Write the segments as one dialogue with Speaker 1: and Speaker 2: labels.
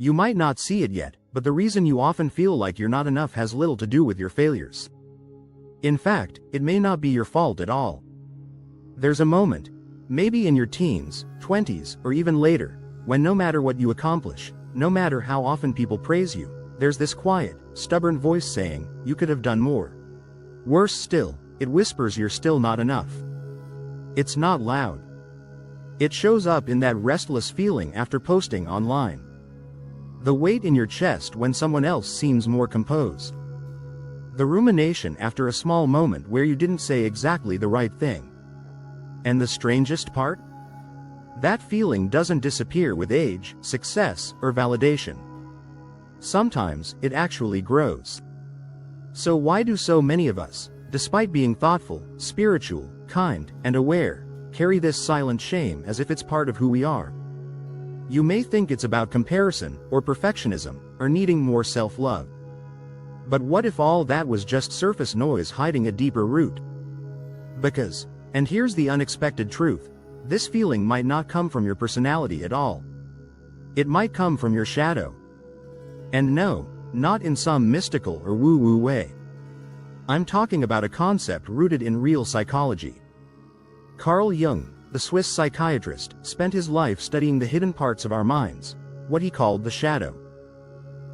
Speaker 1: You might not see it yet, but the reason you often feel like you're not enough has little to do with your failures. In fact, it may not be your fault at all. There's a moment, maybe in your teens, 20s, or even later, when no matter what you accomplish, no matter how often people praise you, there's this quiet, stubborn voice saying, you could have done more. Worse still, it whispers you're still not enough. It's not loud. It shows up in that restless feeling after posting online. The weight in your chest when someone else seems more composed. The rumination after a small moment where you didn't say exactly the right thing. And the strangest part? That feeling doesn't disappear with age, success, or validation. Sometimes, it actually grows. So why do so many of us, despite being thoughtful, spiritual, kind, and aware, carry this silent shame as if it's part of who we are? You may think it's about comparison, or perfectionism, or needing more self-love. But what if all that was just surface noise hiding a deeper root? Because, and here's the unexpected truth, this feeling might not come from your personality at all. It might come from your shadow. And no, not in some mystical or woo-woo way. I'm talking about a concept rooted in real psychology. Carl Jung, the Swiss psychiatrist, spent his life studying the hidden parts of our minds, what he called the shadow.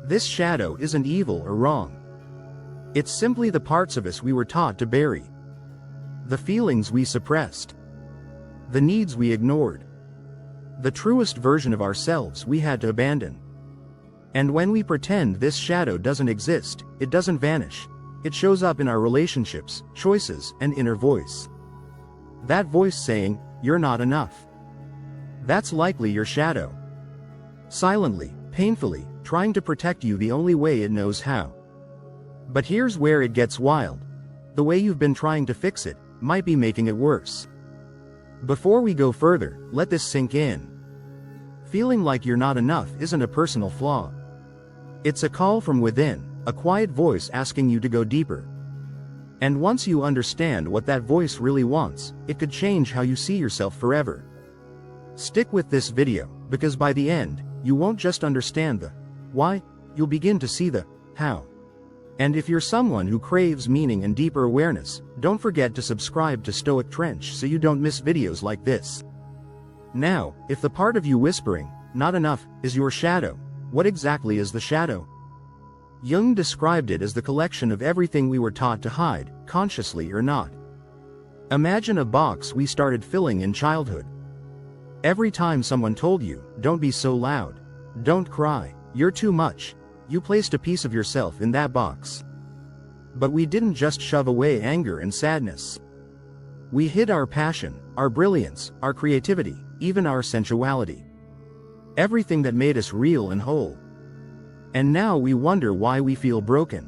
Speaker 1: This shadow isn't evil or wrong. It's simply the parts of us we were taught to bury. The feelings we suppressed. The needs we ignored. The truest version of ourselves we had to abandon. And when we pretend this shadow doesn't exist, it doesn't vanish. It shows up in our relationships, choices, and inner voice. That voice saying, you're not enough. That's likely your shadow. Silently, painfully, trying to protect you the only way it knows how. But here's where it gets wild. The way you've been trying to fix it might be making it worse. Before we go further, let this sink in. Feeling like you're not enough isn't a personal flaw. It's a call from within, a quiet voice asking you to go deeper. And once you understand what that voice really wants, it could change how you see yourself forever. Stick with this video, because by the end, you won't just understand the why, you'll begin to see the how. And if you're someone who craves meaning and deeper awareness, don't forget to subscribe to Stoic Trench so you don't miss videos like this. Now, if the part of you whispering, not enough, is your shadow, what exactly is the shadow? Jung described it as the collection of everything we were taught to hide, consciously or not. Imagine a box we started filling in childhood. Every time someone told you, don't be so loud, don't cry, you're too much, you placed a piece of yourself in that box. But we didn't just shove away anger and sadness. We hid our passion, our brilliance, our creativity, even our sensuality. Everything that made us real and whole. And now we wonder why we feel broken.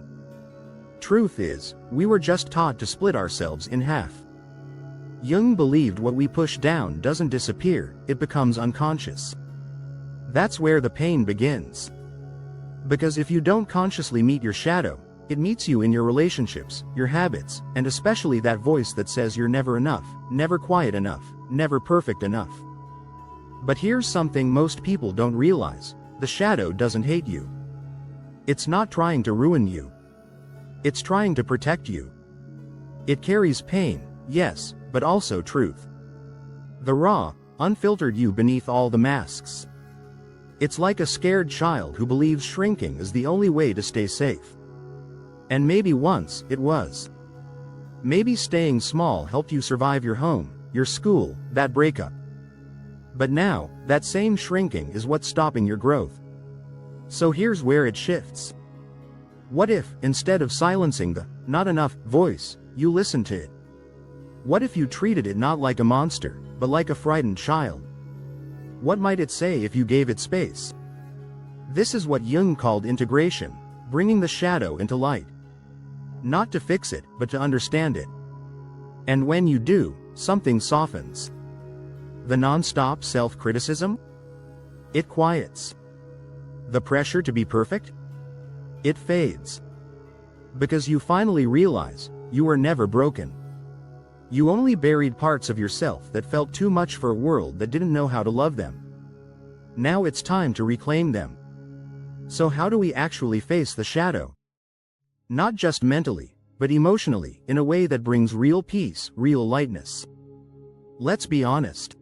Speaker 1: Truth is, we were just taught to split ourselves in half. Jung believed what we push down doesn't disappear, it becomes unconscious. That's where the pain begins. Because if you don't consciously meet your shadow, it meets you in your relationships, your habits, and especially that voice that says you're never enough, never quiet enough, never perfect enough. But here's something most people don't realize, the shadow doesn't hate you. It's not trying to ruin you. It's trying to protect you. It carries pain, yes, but also truth. The raw, unfiltered you beneath all the masks. It's like a scared child who believes shrinking is the only way to stay safe. And maybe once, it was. Maybe staying small helped you survive your home, your school, that breakup. But now, that same shrinking is what's stopping your growth. So here's where it shifts. What if, instead of silencing the not enough voice, you listened to it? What if you treated it not like a monster, but like a frightened child? What might it say if you gave it space? This is what Jung called integration, bringing the shadow into light. Not to fix it, but to understand it. And when you do, something softens. The non-stop self-criticism? It quiets. The pressure to be perfect? It fades. Because you finally realize, you were never broken. You only buried parts of yourself that felt too much for a world that didn't know how to love them. Now it's time to reclaim them. So how do we actually face the shadow? Not just mentally, but emotionally, in a way that brings real peace, real lightness. Let's be honest.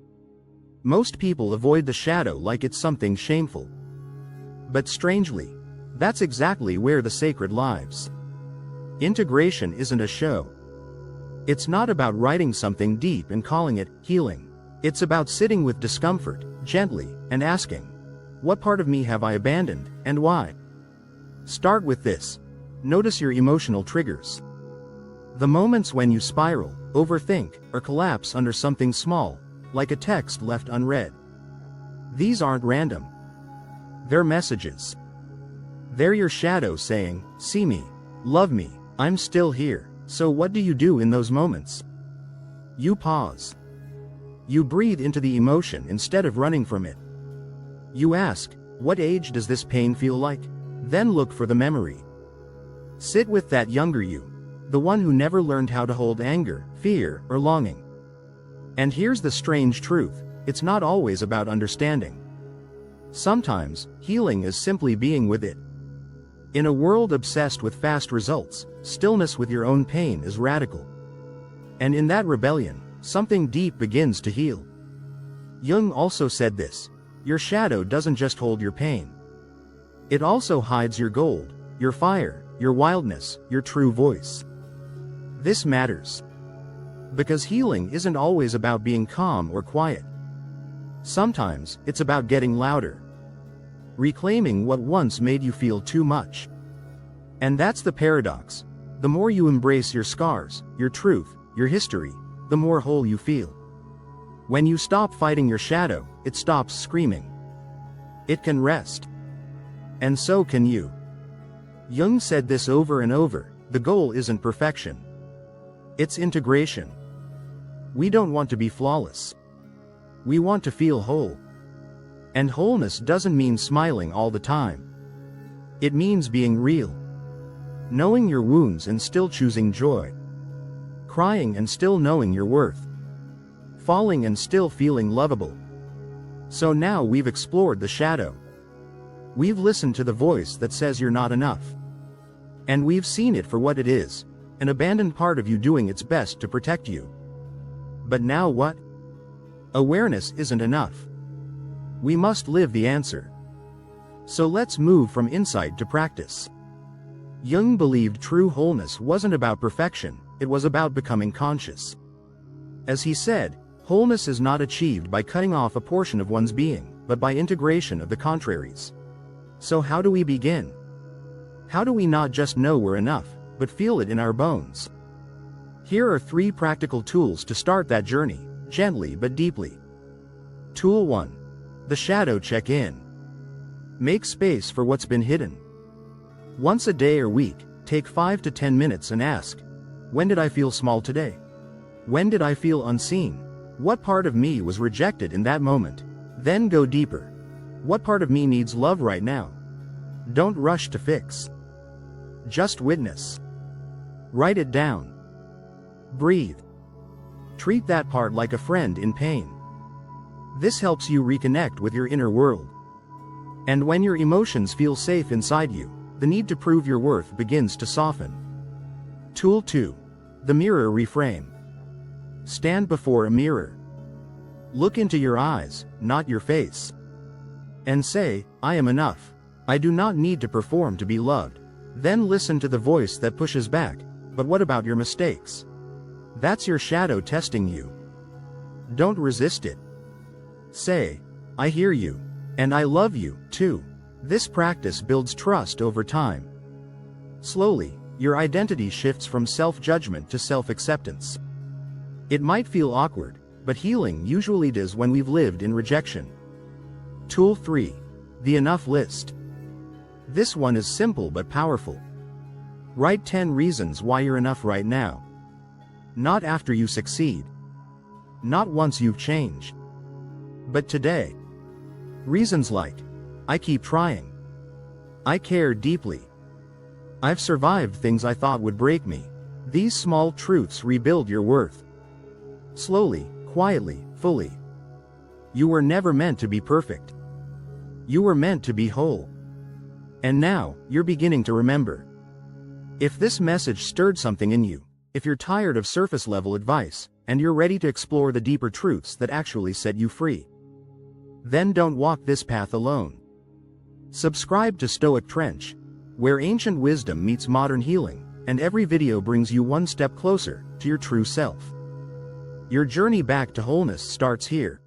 Speaker 1: Most people avoid the shadow like it's something shameful. But strangely, that's exactly where the sacred lies. Integration isn't a show. It's not about writing something deep and calling it healing. It's about sitting with discomfort, gently, and asking, what part of me have I abandoned, and why? Start with this. Notice your emotional triggers. The moments when you spiral, overthink, or collapse under something small, like a text left unread. These aren't random. They're messages. They're your shadow saying, see me, love me, I'm still here. So what do you do in those moments? You pause. You breathe into the emotion instead of running from it. You ask, what age does this pain feel like? Then look for the memory. Sit with that younger you, the one who never learned how to hold anger, fear, or longing. And here's the strange truth, it's not always about understanding. Sometimes, healing is simply being with it. In a world obsessed with fast results, stillness with your own pain is radical. And in that rebellion, something deep begins to heal. Jung also said this, your shadow doesn't just hold your pain. It also hides your gold, your fire, your wildness, your true voice. This matters. Because healing isn't always about being calm or quiet. Sometimes, it's about getting louder. Reclaiming what once made you feel too much. And that's the paradox. The more you embrace your scars, your truth, your history, the more whole you feel. When you stop fighting your shadow, it stops screaming. It can rest. And so can you. Jung said this over and over, the goal isn't perfection. It's integration. We don't want to be flawless. We want to feel whole. And wholeness doesn't mean smiling all the time. It means being real. Knowing your wounds and still choosing joy. Crying and still knowing your worth. Falling and still feeling lovable. So now we've explored the shadow. We've listened to the voice that says you're not enough. And we've seen it for what it is, an abandoned part of you doing its best to protect you. But now what? Awareness isn't enough. We must live the answer. So let's move from insight to practice. Jung believed true wholeness wasn't about perfection, it was about becoming conscious. As he said, wholeness is not achieved by cutting off a portion of one's being, but by integration of the contraries. So how do we begin? How do we not just know we're enough, but feel it in our bones? Here are 3 practical tools to start that journey, gently but deeply. Tool 1. The shadow check-in. Make space for what's been hidden. Once a day or week, take 5 to 10 minutes and ask, when did I feel small today? When did I feel unseen? What part of me was rejected in that moment? Then go deeper. What part of me needs love right now? Don't rush to fix. Just witness. Write it down. Breathe. Treat that part like a friend in pain. This helps you reconnect with your inner world. And when your emotions feel safe inside you, the need to prove your worth begins to soften. Tool 2. The mirror reframe. Stand before a mirror. Look into your eyes, not your face. And say, I am enough. I do not need to perform to be loved. Then listen to the voice that pushes back, but what about your mistakes? That's your shadow testing you. Don't resist it. Say, I hear you. And I love you, too. This practice builds trust over time. Slowly, your identity shifts from self-judgment to self-acceptance. It might feel awkward, but healing usually does when we've lived in rejection. Tool 3. The enough list. This one is simple but powerful. Write 10 reasons why you're enough right now. Not after you succeed. Not once you've changed. But today. Reasons like, I keep trying. I care deeply. I've survived things I thought would break me. These small truths rebuild your worth. Slowly, quietly, fully. You were never meant to be perfect. You were meant to be whole. And now, you're beginning to remember. If this message stirred something in you, if you're tired of surface-level advice, and you're ready to explore the deeper truths that actually set you free, then don't walk this path alone. Subscribe to Stoic Trench, where ancient wisdom meets modern healing, and every video brings you one step closer to your true self. Your journey back to wholeness starts here.